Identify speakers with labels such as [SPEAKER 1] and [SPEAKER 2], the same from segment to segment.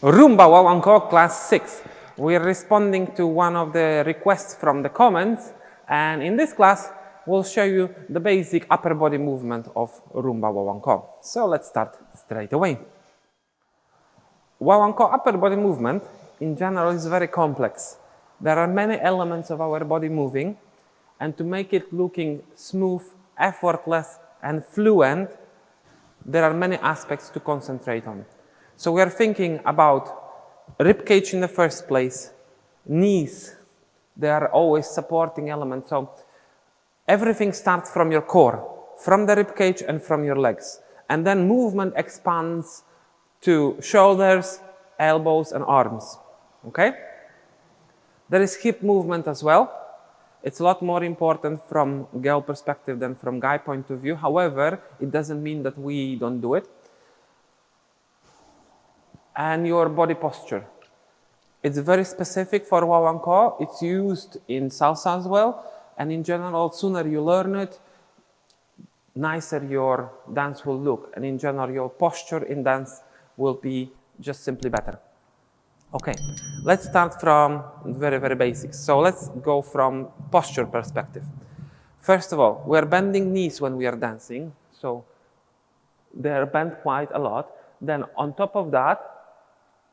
[SPEAKER 1] Rumba Guaguanco class 6. We're responding to one of the requests from the comments, and in this class we'll show you the basic upper body movement of Rumba Guaguanco. So let's start straight away. Guaguanco upper body movement in general is very complex. There are many elements of our body moving, and to make it looking smooth, effortless and fluent, there are many aspects to concentrate on. So we are thinking about ribcage in the first place, knees, they are always supporting elements. So everything starts from your core, from the ribcage and from your legs. And then movement expands to shoulders, elbows and arms, okay? There is hip movement as well. It's a lot more important from girl perspective than from guy point of view. However, it doesn't mean that we don't do it. And your body posture. It's very specific for guaguanco. It's used in salsa as well. And in general, sooner you learn it, nicer your dance will look. And in general, your posture in dance will be just simply better. Okay, let's start from very, very basics. So let's go from posture perspective. First of all, we're bending knees when we are dancing. So they're bent quite a lot. Then on top of that,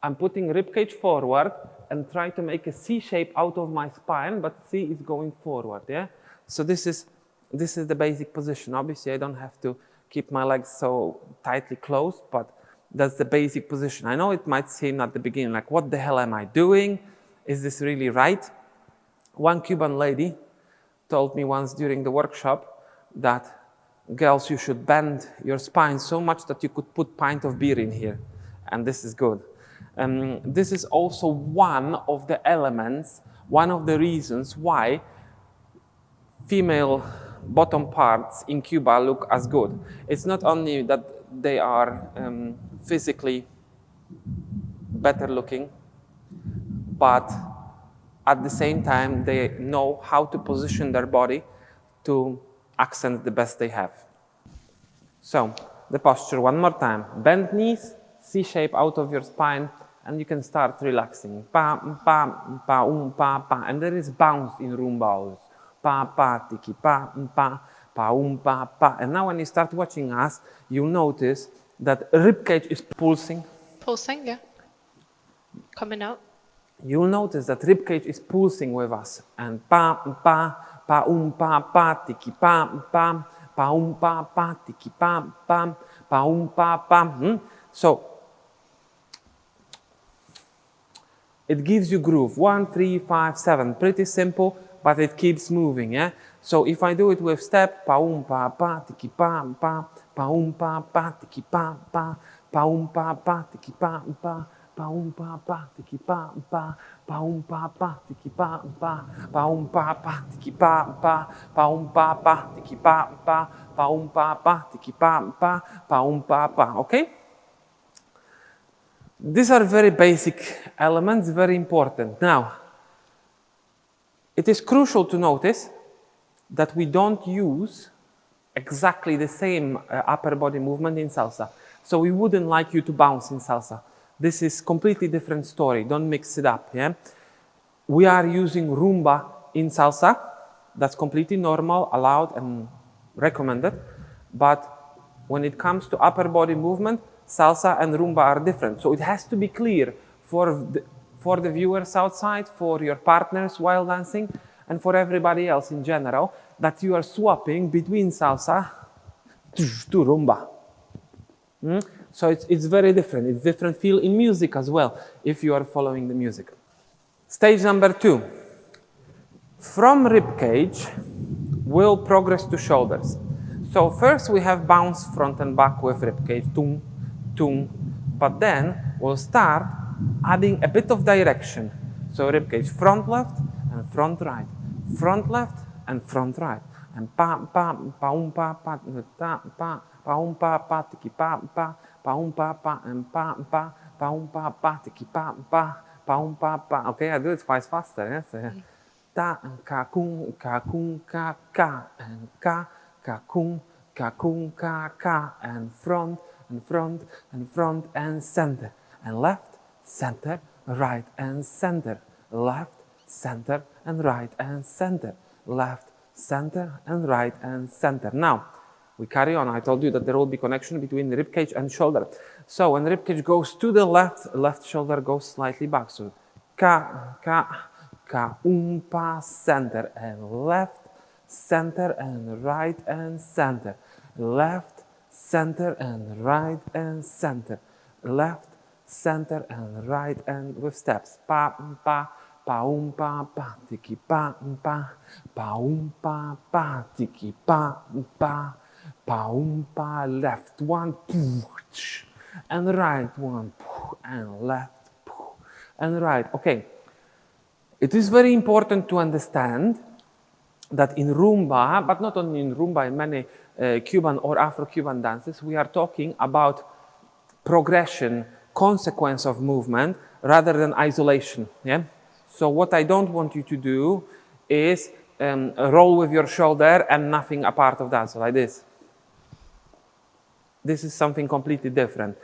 [SPEAKER 1] I'm putting ribcage forward and trying to make a C shape out of my spine, but C is going forward, yeah? So this is the basic position. Obviously, I don't have to keep my legs so tightly closed, but that's the basic position. I know it might seem at the beginning like, what the hell am I doing? Is this really right? One Cuban lady told me once during the workshop that, girls, you should bend your spine so much that you could put a pint of beer in here. And this is good. This is also one of the elements, one of the reasons why female bottom parts in Cuba look as good. It's not only that they are physically better looking, but at the same time they know how to position their body to accent the best they have. So the posture one more time. Bend knees, C shape out of your spine, and you can start relaxing. Pa, pa, pa, pa, pa. And there is bounce in rumba always. Pa, pa, tiki, pa, pa, pa, pa, pa. And now when you start watching us, you'll notice that ribcage is pulsing.
[SPEAKER 2] Pulsing, yeah. Coming out.
[SPEAKER 1] You'll notice that ribcage is pulsing with us. And pa, pa, pa, pa, tiki, pa, pa, pa, pa, tiki, pa, pa, pa, pa. So it gives you groove. 1, 3, 5, 7. Pretty simple, but it keeps moving, yeah? So if I do it with step, pa, pa, tiki, pa, pa, pa, tiki, pa, pa, tiki, pa, pa, tiki, pa, tiki, pa, tiki, pa, okay? These are very basic elements, very important. Now, it is crucial to notice that we don't use exactly the same upper body movement in salsa. So we wouldn't like you to bounce in salsa. This is completely different story. Don't mix it up, yeah? We are using rumba in salsa. That's completely normal, allowed and recommended. But when it comes to upper body movement, salsa and rumba are different. So it has to be clear for the viewers outside, for your partners while dancing, and for everybody else in general, that you are swapping between salsa to rumba. So it's very different. It's different feel in music as well, if you are following the music. Stage number 2. From ribcage, we'll progress to shoulders. So first we have bounce front and back with ribcage, tung, tung. But then we'll start adding a bit of direction. So ribcage front left and front right, front left and front right. And pa, pa, pa, pa, pa, ta, pa, pa, tiki, pa, pa, and pa, tiki, pa. Okay, I do it twice faster, yes? Ta, ka, kung, ka, and ka, kung, ka, and front, and front, and front, and center, and left, center, right and center, left, center and right and center, left, center and right and center. Now, we carry on. I told you that there will be connection between the ribcage and shoulder. So when the ribcage goes to the left, left shoulder goes slightly back. So ka, umpa, center and left, center and right and center, left, center and right and center, left, center and right and with steps. Pa, pa, tiki pa, tiki pa, left one, and right one, and left, and right. Okay. It is very important to understand that in Rumba, but not only in Rumba, in many Cuban or Afro-Cuban dances, we are talking about progression, consequence of movement, rather than isolation. Yeah? So what I don't want you to do is roll with your shoulder and nothing apart of that, so like this. This is something completely different.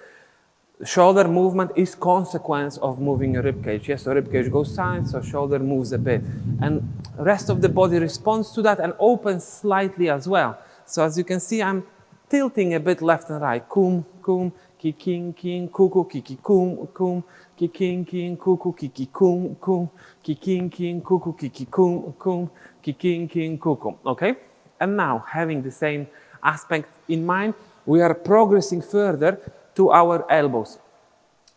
[SPEAKER 1] Shoulder movement is consequence of moving your ribcage. Yes, so ribcage goes side, so shoulder moves a bit. And rest of the body responds to that and opens slightly as well. So as you can see, I'm tilting a bit left and right. Kum, kum, kiking, king, kuku, kiki, kum, kum, kiking, king, kuku, kiki, kum, kum, kiking, king, kuku, kiki, kum, kum, kiking, king, kuku. Okay? And now, having the same aspect in mind, we are progressing further to our elbows.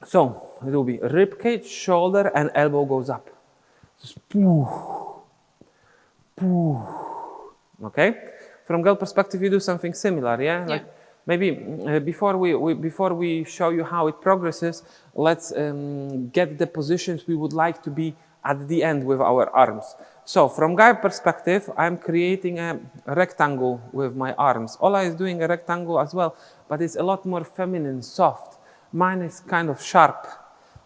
[SPEAKER 1] So it will be ribcage, shoulder, and elbow goes up. Just poof, poof. Okay? From girl perspective, you do something similar, yeah? Like maybe before we show you how it progresses, let's get the positions we would like to be at the end with our arms. So from guy perspective, I'm creating a rectangle with my arms. Ola is doing a rectangle as well, but it's a lot more feminine, soft. Mine is kind of sharp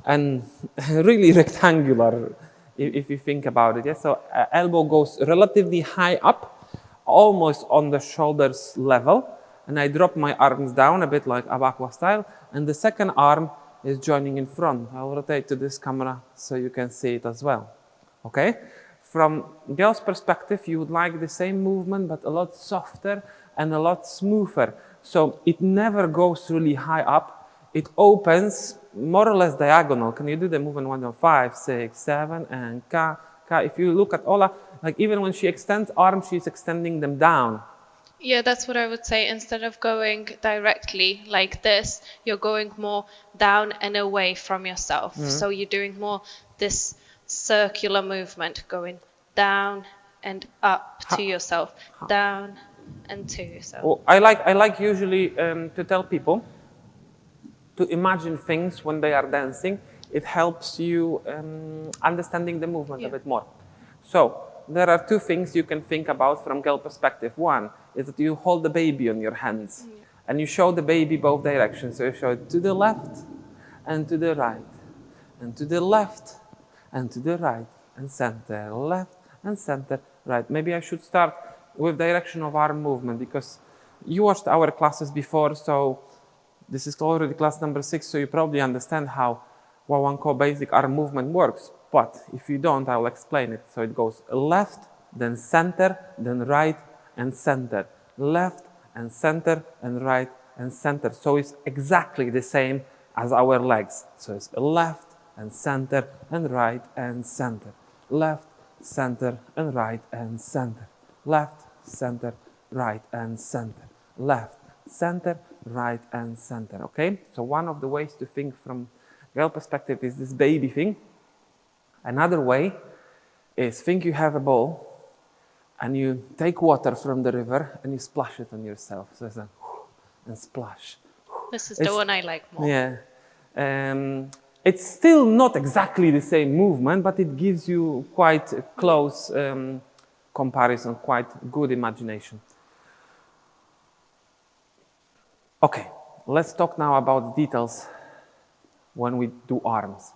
[SPEAKER 1] and really rectangular, if you think about it. Yeah? So elbow goes relatively high up, almost on the shoulders level, and I drop my arms down a bit like Abaqua style, and the second arm is joining in front. I'll rotate to this camera so you can see it as well. Okay? From girl's perspective, you would like the same movement, but a lot softer and a lot smoother. So it never goes really high up. It opens more or less diagonal. Can you do the movement 1, 5, 6, 7, and ka, ka. If you look at Ola, like even when she extends arms, she's extending them down.
[SPEAKER 2] Yeah, that's what I would say. Instead of going directly like this, you're going more down and away from yourself. So you're doing more this circular movement, going down and up to yourself, down and to yourself.
[SPEAKER 1] Well, I like usually to tell people to imagine things when they are dancing. It helps you understanding the movement a bit more. So there are two things you can think about from girl perspective. One is that you hold the baby on your hands and you show the baby both directions. So you show it to the left and to the right, and to the left and to the right, and center, left and center, right. Maybe I should start with direction of arm movement, because you watched our classes before, so this is already class number 6, so you probably understand how Guaguanco basic arm movement works. But if you don't, I will explain it. So it goes left, then center, then right and center, left and center and right and center. So it's exactly the same as our legs. So it's left and center and right and center, left, center and right and center, left, center, right and center, left, center, right and center. Okay? So one of the ways to think from girl perspective is this baby thing. Another way is think you have a bowl and you take water from the river and you splash it on yourself. So it's a and splash.
[SPEAKER 2] This is the one I like more.
[SPEAKER 1] Yeah. It's still not exactly the same movement, but it gives you quite a close comparison, quite good imagination. Okay, let's talk now about details when we do arms.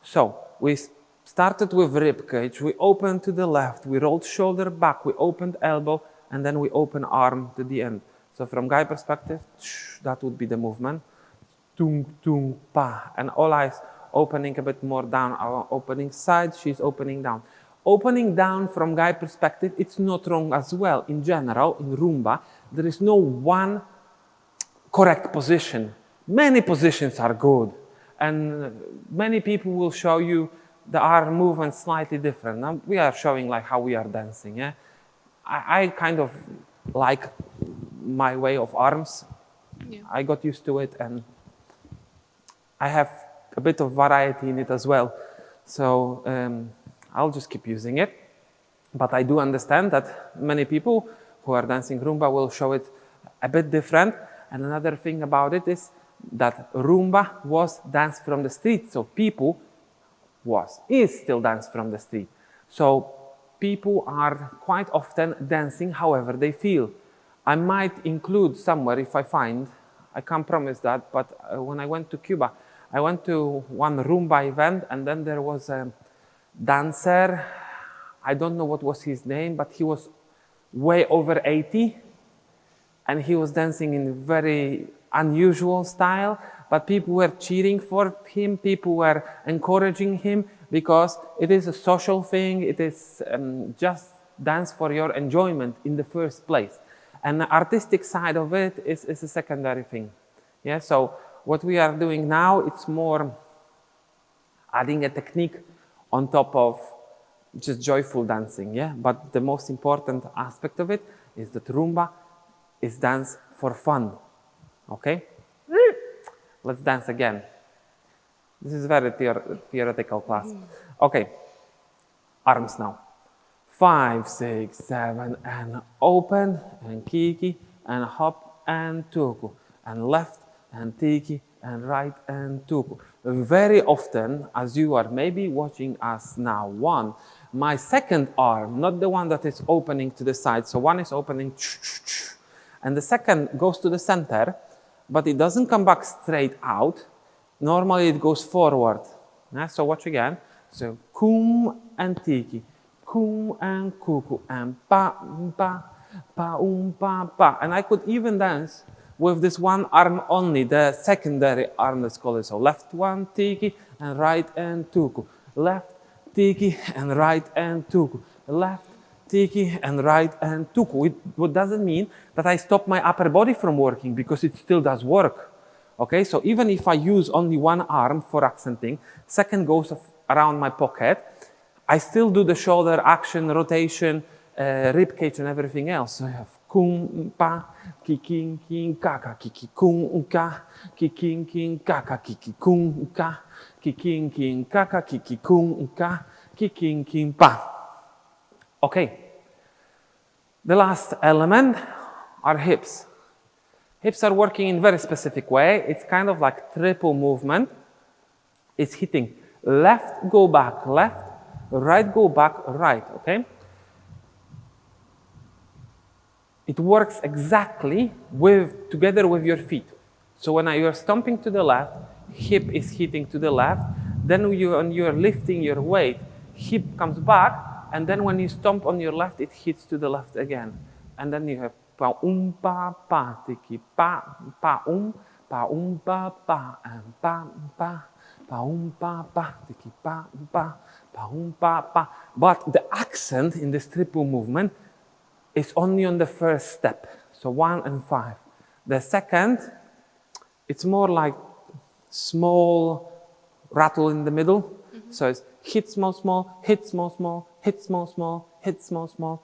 [SPEAKER 1] So we started with ribcage, we opened to the left, we rolled shoulder back, we opened elbow, and then we open arm to the end. So from guy perspective, that would be the movement. Tung, tung, pa. And all eyes opening a bit more down, opening side, she's opening down. Opening down from guy perspective, it's not wrong as well. In general, in Rumba, there is no one correct position. Many positions are good, and many people will show you the arm movement slightly different. Now we are showing like how we are dancing. Yeah, I kind of like my way of arms.
[SPEAKER 2] Yeah.
[SPEAKER 1] I got used to it, and I have a bit of variety in it as well. So I'll just keep using it. But I do understand that many people who are dancing Rumba will show it a bit different. And another thing about it is that Rumba was danced from the street. So people is still danced from the street. So people are quite often dancing however they feel. I might include somewhere if I find, I can't promise that, but when I went to Cuba, I went to one Rumba event and then there was a dancer, I don't know what was his name, but he was way over 80 and he was dancing in a very unusual style, but people were cheering for him, people were encouraging him because it is a social thing, it is just dance for your enjoyment in the first place. And the artistic side of it is a secondary thing. Yeah, so what we are doing now, it's more adding a technique on top of just joyful dancing, yeah? But the most important aspect of it is that Rumba is dance for fun, okay? Let's dance again. This is very theoretical class. Okay, arms now. 5, 6, 7, and open, and kiki, and hop, and tuku, and left, and tiki, and right, and tuku. Very often, as you are maybe watching us now, my second arm, not the one that is opening to the side, so one is opening, and the second goes to the center, but it doesn't come back straight out. Normally it goes forward. Yeah, so watch again. So kum and tiki, kum and kuku, and pa, pa, pa, pa. And I could even dance with this one arm only, the secondary arm, let's call it. So left one, tiki, and right and tuku. Left, tiki, and right and tuku. Left, tiki, and right and tuku. What doesn't mean that I stop my upper body from working, because it still does work. Okay, so even if I use only one arm for accenting, second goes around my pocket, I still do the shoulder action, rotation, ribcage, and everything else. So I have kum pa, kiking king kaka, kiki kum ka, kiking king kaka, kiki kum ka, kiking king kaka, kiki kum ka, kiking king pa. Okay. The last element are hips. Hips are working in a very specific way. It's kind of like triple movement. It's hitting left, go back, left, right, go back, right, okay? It works exactly together with your feet. So when you're stomping to the left, hip is hitting to the left. Then when you're lifting your weight, hip comes back. And then when you stomp on your left, it hits to the left again. And then you have pa pa tiki pa pa pa and pa pa tiki pa pa. But the accent in this triple movement is only on the first step. So 1 and 5. The second, it's more like small rattle in the middle. Mm-hmm. So it's hit small small, hit small small, hit small small, hit small small.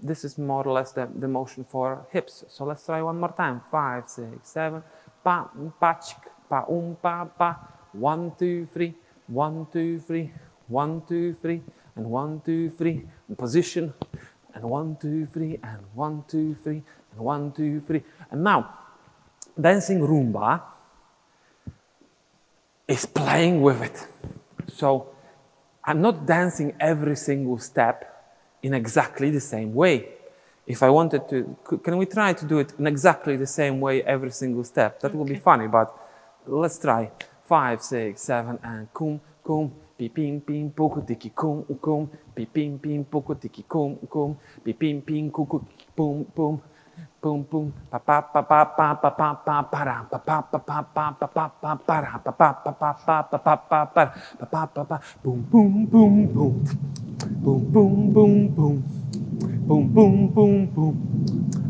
[SPEAKER 1] This is more or less the motion for hips. So let's try one more time. 5, 6, 7. Pa, pa, chik, pa, pa. 1, 2, 3. 1, 2, 3. 1, 2, 3. And 1, 2, 3. And position. And 1, 2, 3. And 1, 2, 3. And 1, 2, 3. And now, dancing Rumba is playing with it. So I'm not dancing every single step in exactly the same way. If I wanted to, can we try to do it in exactly the same way every single step? That would be funny, but let's try. 5, 6, 7, and kum, kum, pi pim pim puku tiki kum, kum, pi pim pim puku tiki kum, kum, pi pim pim kuku pum, pum, boom, boom, pa pa pa pa pa pa pa pa para, pa pa pa pa pa pa pa pa para, pa pa pa pa pa pa pa pa para, pa pa pa pa, boom, boom, boom, boom, boom, boom, boom, boom, boom, boom, boom, boom.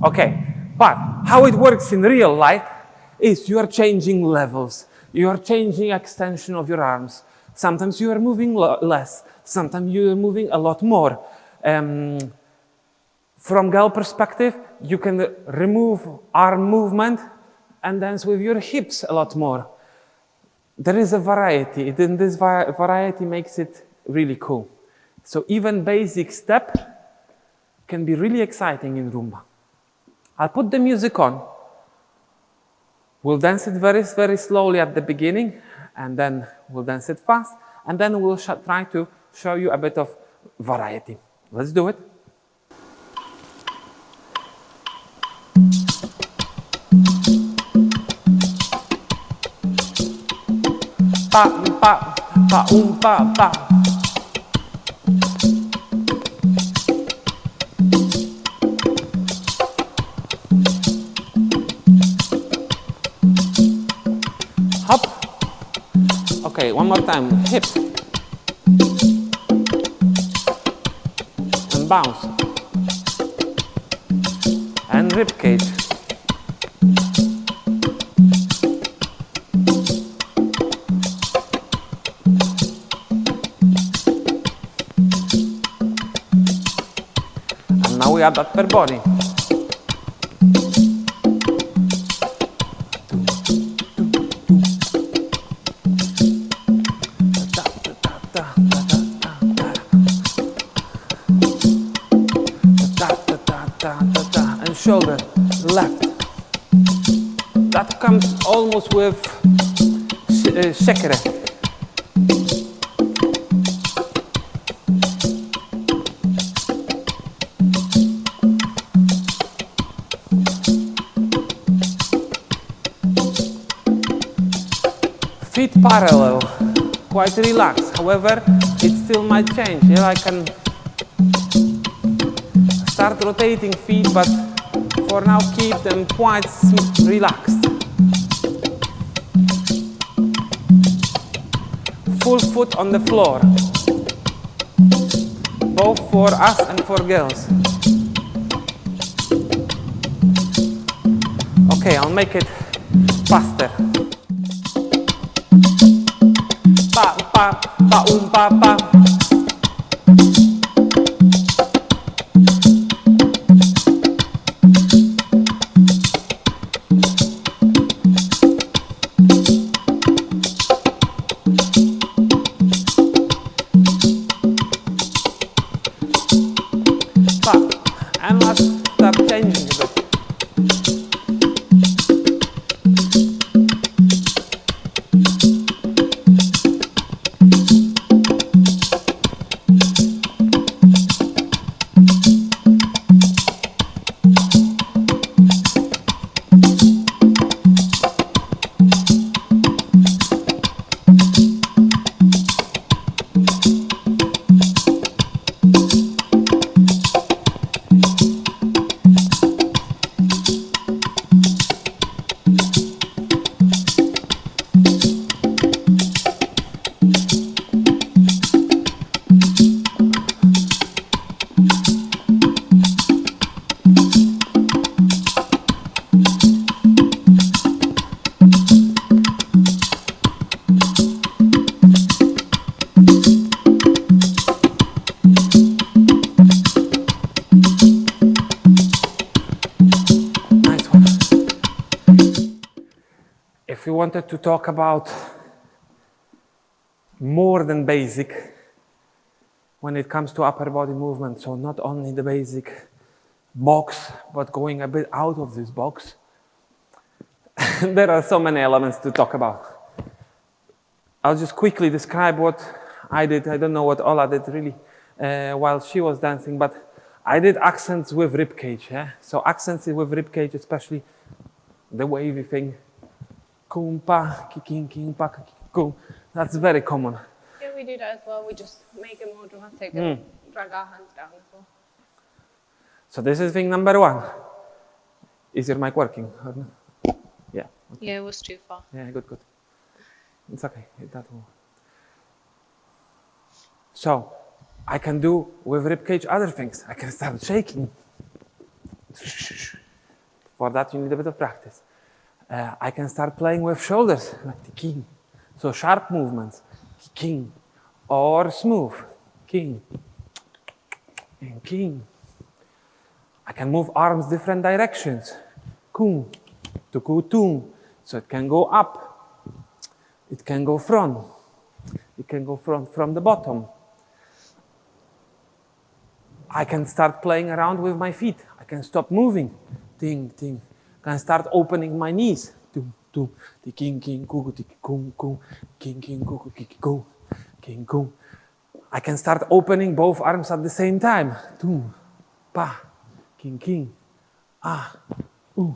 [SPEAKER 1] Okay, but how it works in real life is you are changing levels, you are changing extension of your arms. Sometimes you are moving less, sometimes you are moving a lot more. From girl perspective, you can remove arm movement and dance with your hips a lot more. There is a variety, and this variety makes it really cool. So even basic step can be really exciting in Rumba. I'll put the music on. We'll dance it very, very slowly at the beginning, and then we'll dance it fast, and then we'll try to show you a bit of variety. Let's do it. Pa, pa, pa, pa, pa. Hop. Okay, one more time. Hip. And bounce. And ribcage. And now we add upper body. And shoulder left. That comes almost with shekere. Feet parallel, quite relaxed. However, it still might change. Here I can start rotating feet, but for now keep them quite relaxed. Full foot on the floor, both for us and for girls. Okay, I'll make it faster. Pa, pa, pa, pa, pa. And let's start changing a bit. If we wanted to talk about more than basic when it comes to upper body movement, so not only the basic box, but going a bit out of this box, there are so many elements to talk about. I'll just quickly describe what I did. I don't know what Ola did really while she was dancing, but I did accents with ribcage. Yeah? So accents with ribcage, especially the wavy thing. Kumpa, kikin, kimpa, kum. That's very common.
[SPEAKER 2] Yeah, we do that as well. We just make it more dramatic and drag our hands down as well.
[SPEAKER 1] So this is thing number one. Is your mic working? Or not? Yeah.
[SPEAKER 2] Yeah, it was too far.
[SPEAKER 1] Yeah, good. It's okay. That will. So, I can do with ribcage other things. I can start shaking. For that, you need a bit of practice. I can start playing with shoulders, like the king. So sharp movements, king, or smooth, king, and king. I can move arms different directions, kum, to kutum. So it can go up, it can go front, it can go from the bottom. I can start playing around with my feet. I can stop moving, ting, ting. I can start opening my knees. Tum, tum, the king, kuku, tiki, kum, king, kuku, kiki, king, kum. I can start opening both arms at the same time. Tum, pa, king, ah, ooh.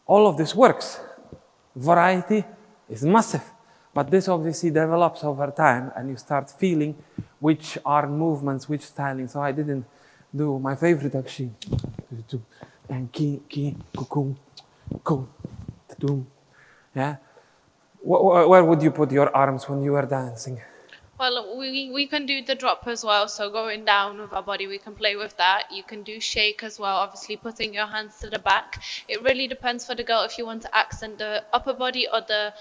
[SPEAKER 1] All of this works. Variety is massive. But this obviously develops over time and you start feeling which are movements, which styling. So I didn't do my favorite actually. And ki, kukum, kum, tum. Yeah. Where would you put your arms when you are dancing?
[SPEAKER 2] Well, we can do the drop as well. So going down with our body, we can play with that. You can do shake as well, obviously putting your hands to the back. It really depends for the girl if you want to accent the upper body or the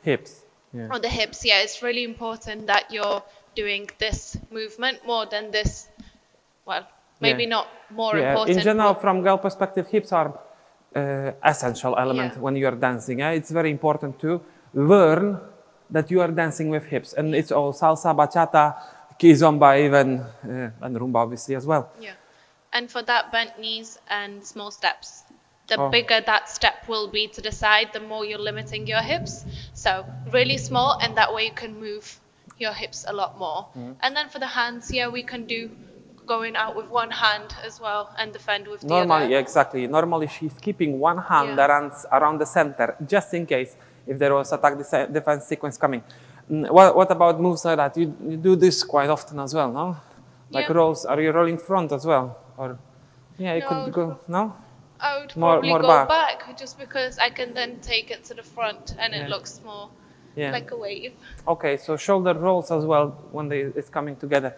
[SPEAKER 1] hips. Yeah.
[SPEAKER 2] Or the hips. Yeah, it's really important that you're doing this movement more than this. Well, maybe not more important.
[SPEAKER 1] In general, from girl perspective, hips are essential element when you are dancing. It's very important to learn that you are dancing with hips, and it's all salsa, bachata, kizomba, even and rumba obviously as well.
[SPEAKER 2] Yeah, and for that, bent knees and small steps. The bigger that step will be to the side, the more you're limiting your hips. So really small, and that way you can move your hips a lot more. And then for the hands, we can do going out with one hand as well and defend with the other.
[SPEAKER 1] Yeah, exactly. Normally she's keeping one hand around the center, just in case if there was attack defense sequence coming. What about moves like that? You do this quite often as well, no? Like rolls, are you rolling front as well? Or you could go, no?
[SPEAKER 2] I would probably go back just because I can then take it to the front and it looks more like a wave.
[SPEAKER 1] Okay, so shoulder rolls as well when it's coming together.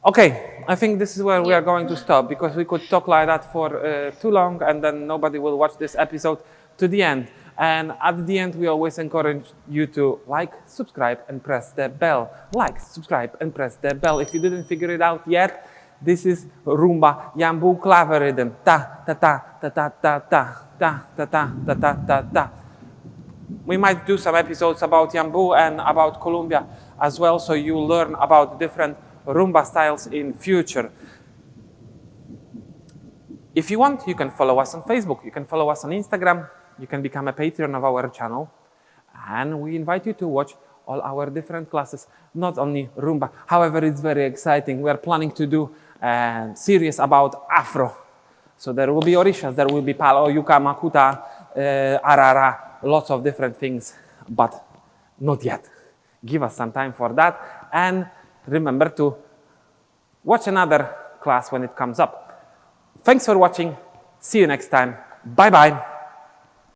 [SPEAKER 1] Okay, I think this is where we are going to stop because we could talk like that for too long and then nobody will watch this episode to the end. And at the end, we always encourage you to like, subscribe, and press the bell. Like, subscribe, and press the bell. If you didn't figure it out yet, this is Rumba Yambu clave rhythm. Ta ta ta ta ta ta ta ta ta ta ta ta ta ta. We might do some episodes about Yambu and about Colombia as well, so you learn about different Rumba styles in future. If you want, you can follow us on Facebook. You can follow us on Instagram. You can become a patron of our channel. And we invite you to watch all our different classes, not only Rumba. However, it's very exciting. We are planning to do a series about Afro. So there will be Orishas, there will be Palo, Yuka, Makuta, Arara, lots of different things, but not yet. Give us some time for that. And remember to watch another class when it comes up. Thanks for watching. See you next time. Bye-bye.